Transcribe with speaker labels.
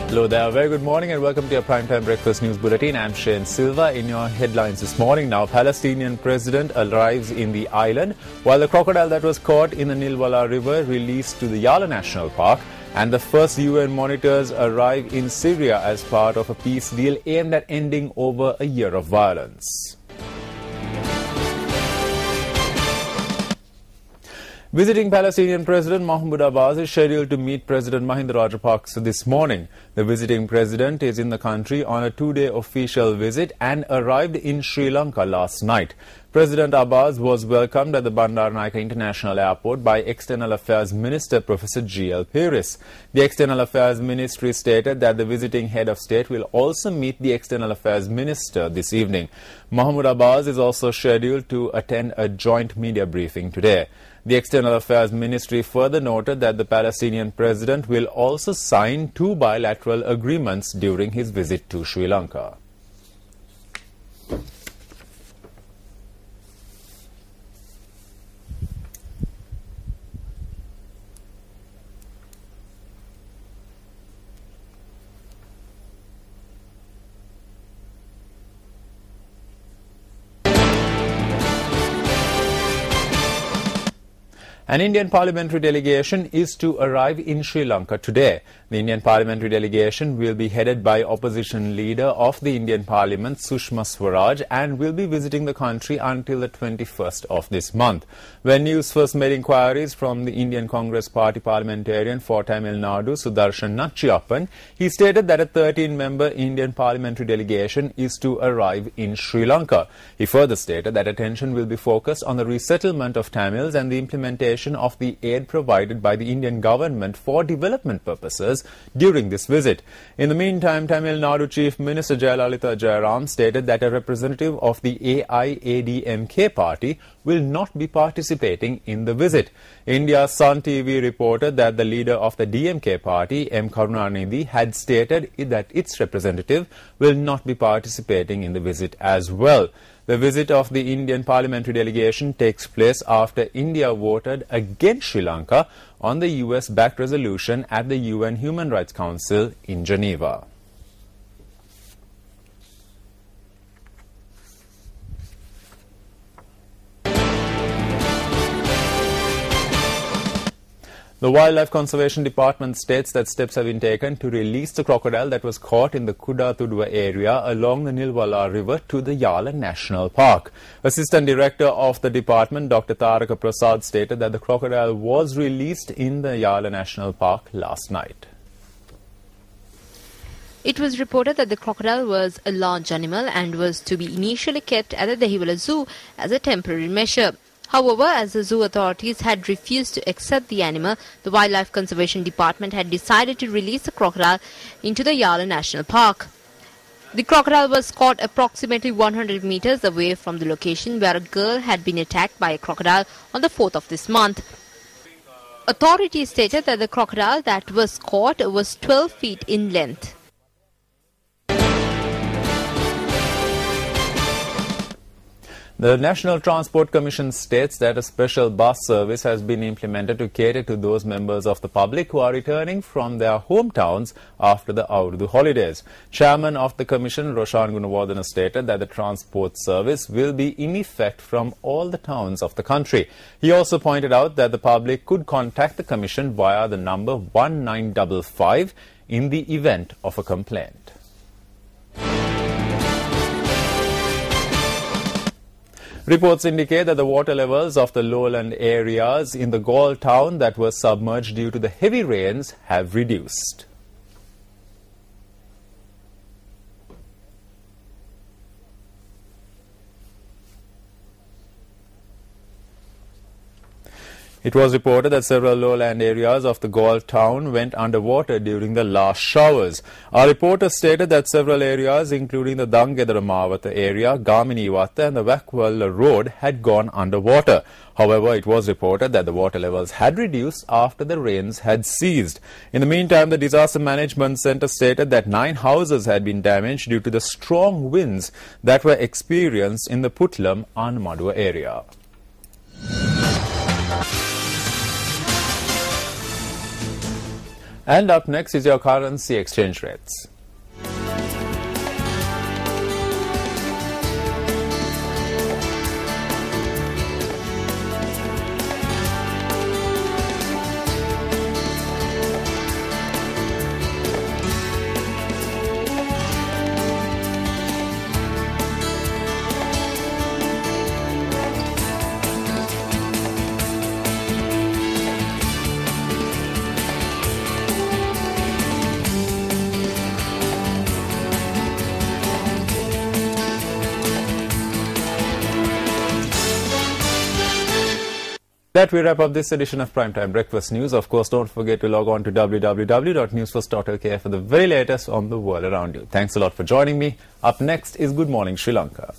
Speaker 1: Hello there, very good morning and welcome to your Primetime Breakfast News Bulletin. I'm Shane Silva. In your headlines this morning, now Palestinian president arrives in the island, while the crocodile that was caught in the Nilwala River released to the Yala National Park, and the first UN monitors arrive in Syria as part of a peace deal aimed at ending over a year of violence. Visiting Palestinian President Mahmoud Abbas is scheduled to meet President Mahinda Rajapaksa this morning. The visiting president is in the country on a two-day official visit and arrived in Sri Lanka last night. President Abbas was welcomed at the Bandaranaike International Airport by External Affairs Minister Professor G.L. Pieris. The External Affairs Ministry stated that the visiting head of state will also meet the External Affairs Minister this evening. Mahmoud Abbas is also scheduled to attend a joint media briefing today. The External Affairs Ministry further noted that the Palestinian president will also sign two bilateral agreements during his visit to Sri Lanka. An Indian parliamentary delegation is to arrive in Sri Lanka today. The Indian parliamentary delegation will be headed by opposition leader of the Indian Parliament, Sushma Swaraj, and will be visiting the country until the 21st of this month. When news first made inquiries from the Indian Congress Party parliamentarian for Tamil Nadu, Sudarshan Nachiyappan, he stated that a 13-member Indian parliamentary delegation is to arrive in Sri Lanka. He further stated that attention will be focused on the resettlement of Tamils and the implementation of the aid provided by the Indian government for development purposes during this visit. In the meantime, Tamil Nadu Chief Minister Jayalalitha Jayaram stated that a representative of the AIADMK party will not be participating in the visit. India's Sun TV reported that the leader of the DMK party, M. Karunanidhi, had stated that its representative will not be participating in the visit as well. The visit of the Indian parliamentary delegation takes place after India voted against Sri Lanka on the US-backed resolution at the UN Human Rights Council in Geneva. The Wildlife Conservation Department states that steps have been taken to release the crocodile that was caught in the Kudatudwa area along the Nilwala River to the Yala National Park. Assistant Director of the department, Dr. Taraka Prasad, stated that the crocodile was released in the Yala National Park last night.
Speaker 2: It was reported that the crocodile was a large animal and was to be initially kept at the Dehiwala Zoo as a temporary measure. However, as the zoo authorities had refused to accept the animal, the Wildlife Conservation Department had decided to release the crocodile into the Yala National Park. The crocodile was caught approximately 100 meters away from the location where a girl had been attacked by a crocodile on the 4th of this month. Authorities stated that the crocodile that was caught was 12 feet in length.
Speaker 1: The National Transport Commission states that a special bus service has been implemented to cater to those members of the public who are returning from their hometowns after the Aurudhu holidays. Chairman of the Commission, Roshan Gunawardena, stated that the transport service will be in effect from all the towns of the country. He also pointed out that the public could contact the Commission via the number 1955 in the event of a complaint. Reports indicate that the water levels of the lowland areas in the Galle town that were submerged due to the heavy rains have reduced. It was reported that several lowland areas of the Galle town went underwater during the last showers. Our reporter stated that several areas, including the Dangedara Mawata area, Gaminiwata and the Wakwalla Road, had gone underwater. However, it was reported that the water levels had reduced after the rains had ceased. In the meantime, the Disaster Management Centre stated that 9 houses had been damaged due to the strong winds that were experienced in the Putlam Anmadua area. And up next is your currency exchange rates. That we wrap up this edition of Primetime Breakfast News. Of course, don't forget to log on to www.newsfirst.lk for the very latest on the world around you. Thanks a lot for joining me. Up next is Good Morning Sri Lanka.